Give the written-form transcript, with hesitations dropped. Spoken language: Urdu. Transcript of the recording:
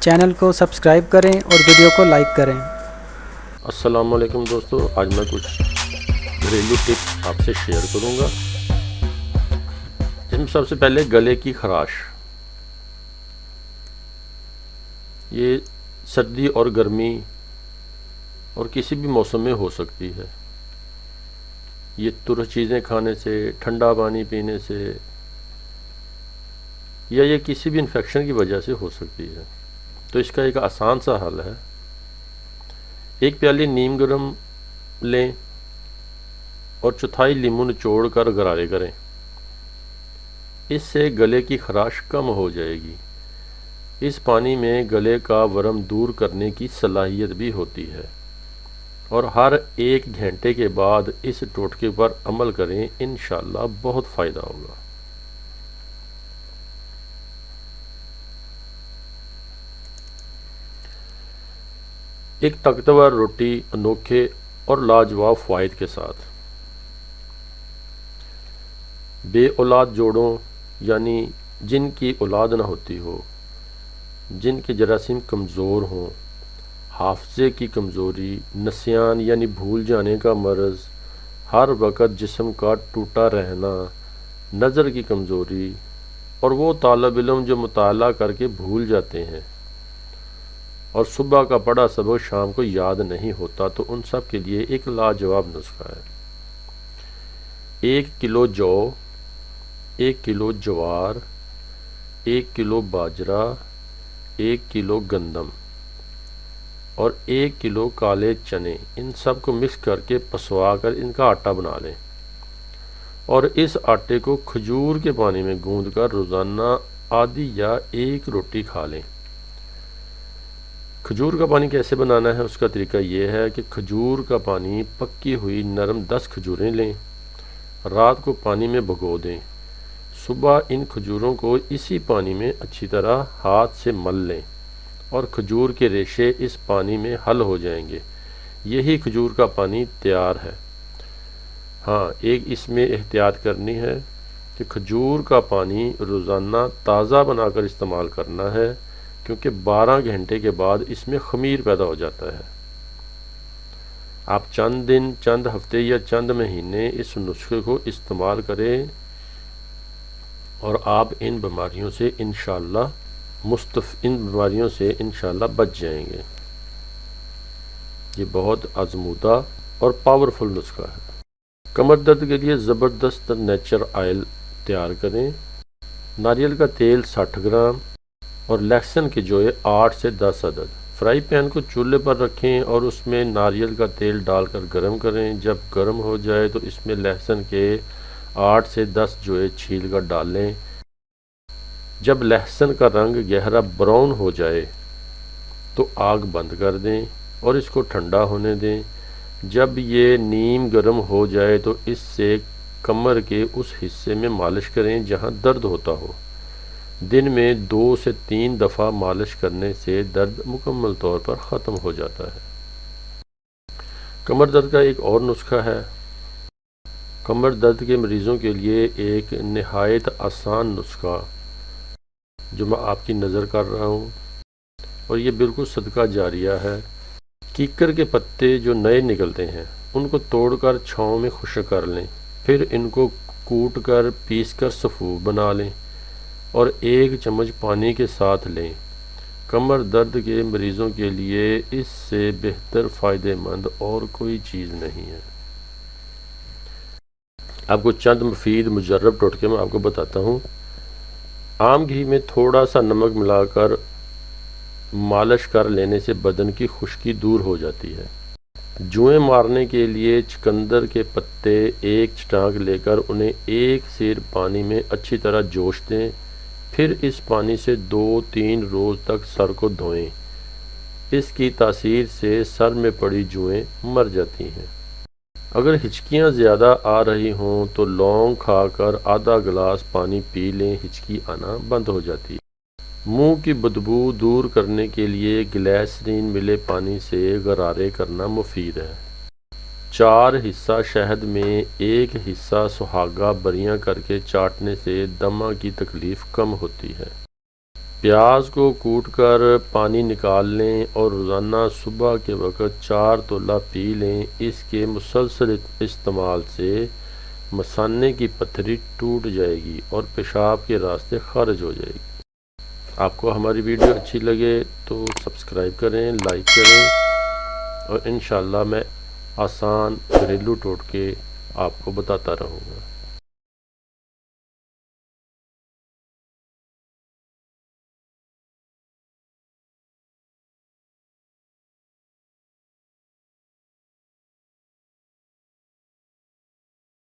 چینل کو سبسکرائب کریں اور ویڈیو کو لائک کریں۔ السلام علیکم دوستو، آج میں کچھ گھریلو ٹپس آپ سے شیئر کروں گا، جس میں سب سے پہلے گلے کی خراش۔ یہ سردی اور گرمی اور کسی بھی موسم میں ہو سکتی ہے۔ یہ ترش چیزیں کھانے سے، ٹھنڈا پانی پینے سے، یا یہ کسی بھی انفیکشن کی وجہ سے ہو سکتی ہے۔ تو اس کا ایک آسان سا حل ہے، ایک پیالی نیم گرم لیں اور چوتھائی لیمو نچوڑ کر غرارے کریں۔ اس سے گلے کی خراش کم ہو جائے گی۔ اس پانی میں گلے کا ورم دور کرنے کی صلاحیت بھی ہوتی ہے، اور ہر 1 گھنٹے کے بعد اس ٹوٹکے پر عمل کریں، انشاءاللہ بہت فائدہ ہوگا۔ ایک طاقتور روٹی انوکھے اور لاجواب فوائد کے ساتھ۔ بے اولاد جوڑوں، یعنی جن کی اولاد نہ ہوتی ہو، جن کے جراثیم کمزور ہوں، حافظے کی کمزوری، نسیان یعنی بھول جانے کا مرض، ہر وقت جسم کا ٹوٹا رہنا، نظر کی کمزوری، اور وہ طالب علم جو مطالعہ کر کے بھول جاتے ہیں اور صبح کا پڑھا سبق شام کو یاد نہیں ہوتا، تو ان سب کے لیے ایک لاجواب نسخہ ہے۔ 1 کلو جو، 1 کلو جوار، 1 کلو باجرہ، 1 کلو گندم اور 1 کلو کالے چنے، ان سب کو مکس کر کے پسوا کر ان کا آٹا بنا لیں، اور اس آٹے کو کھجور کے پانی میں گوندھ کر روزانہ آدھی یا 1 روٹی کھا لیں۔ کھجور کا پانی کیسے بنانا ہے؟ اس کا طریقہ یہ ہے کہ کھجور کا پانی پکی ہوئی نرم 10 کھجوریں لیں، رات کو پانی میں بھگو دیں، صبح ان کھجوروں کو اسی پانی میں اچھی طرح ہاتھ سے مل لیں، اور کھجور کے ریشے اس پانی میں حل ہو جائیں گے۔ یہی کھجور کا پانی تیار ہے۔ ہاں، ایک اس میں احتیاط کرنی ہے کہ کھجور کا پانی روزانہ تازہ بنا کر استعمال کرنا ہے، کیونکہ 12 گھنٹے کے بعد اس میں خمیر پیدا ہو جاتا ہے۔ آپ چند دن، چند ہفتے یا چند مہینے اس نسخے کو استعمال کریں اور آپ ان بیماریوں سے انشاءاللہ بچ جائیں گے۔ یہ بہت آزمودہ اور پاورفل نسخہ ہے۔ کمر درد کے لیے زبردست نیچر آئل تیار کریں۔ ناریل کا تیل 60 گرام اور لہسن کے جوئے 8 سے 10 عدد۔ فرائی پین کو چولہے پر رکھیں اور اس میں ناریل کا تیل ڈال کر گرم کریں۔ جب گرم ہو جائے تو اس میں لہسن کے 8 سے 10 جوئے چھیل کر ڈالیں۔ جب لہسن کا رنگ گہرا براؤن ہو جائے تو آگ بند کر دیں اور اس کو ٹھنڈا ہونے دیں۔ جب یہ نیم گرم ہو جائے تو اس سے کمر کے اس حصے میں مالش کریں جہاں درد ہوتا ہو۔ دن میں 2 سے 3 دفعہ مالش کرنے سے درد مکمل طور پر ختم ہو جاتا ہے۔ کمر درد کا ایک اور نسخہ ہے۔ کمر درد کے مریضوں کے لیے ایک نہایت آسان نسخہ جو میں آپ کی نظر کر رہا ہوں، اور یہ بالکل صدقہ جاریہ ہے۔ کیکر کے پتے جو نئے نکلتے ہیں ان کو توڑ کر چھاؤں میں خشک کر لیں، پھر ان کو کوٹ کر پیس کر سفوف بنا لیں اور 1 چمچ پانی کے ساتھ لیں۔ کمر درد کے مریضوں کے لیے اس سے بہتر فائدہ مند اور کوئی چیز نہیں ہے۔ آپ کو چند مفید مجرب ٹوٹکے میں آپ کو بتاتا ہوں۔ عام گھی میں تھوڑا سا نمک ملا کر مالش کر لینے سے بدن کی خشکی دور ہو جاتی ہے۔ جوئیں مارنے کے لیے چقندر کے پتے 1 چٹانک لے کر انہیں 1 سیر پانی میں اچھی طرح جوش دیں، پھر اس پانی سے 2-3 روز تک سر کو دھوئیں۔ اس کی تاثیر سے سر میں پڑی جوئیں مر جاتی ہیں۔ اگر ہچکیاں زیادہ آ رہی ہوں تو لونگ کھا کر آدھا گلاس پانی پی لیں، ہچکی آنا بند ہو جاتی ہے۔ منہ کی بدبو دور کرنے کے لیے گلیسرین ملے پانی سے غرارے کرنا مفید ہے۔ 4 حصہ شہد میں 1 حصہ سہاگہ بریاں کر کے چاٹنے سے دمہ کی تکلیف کم ہوتی ہے۔ پیاز کو کوٹ کر پانی نکال لیں اور روزانہ صبح کے وقت 4 تولہ پی لیں۔ اس کے مسلسل استعمال سے مثانے کی پتھری ٹوٹ جائے گی اور پیشاب کے راستے خارج ہو جائے گی۔ آپ کو ہماری ویڈیو اچھی لگے تو سبسکرائب کریں، لائک کریں، اور انشاءاللہ میں آسان گھریلو ٹوٹکے آپ کو بتاتا رہوں گا۔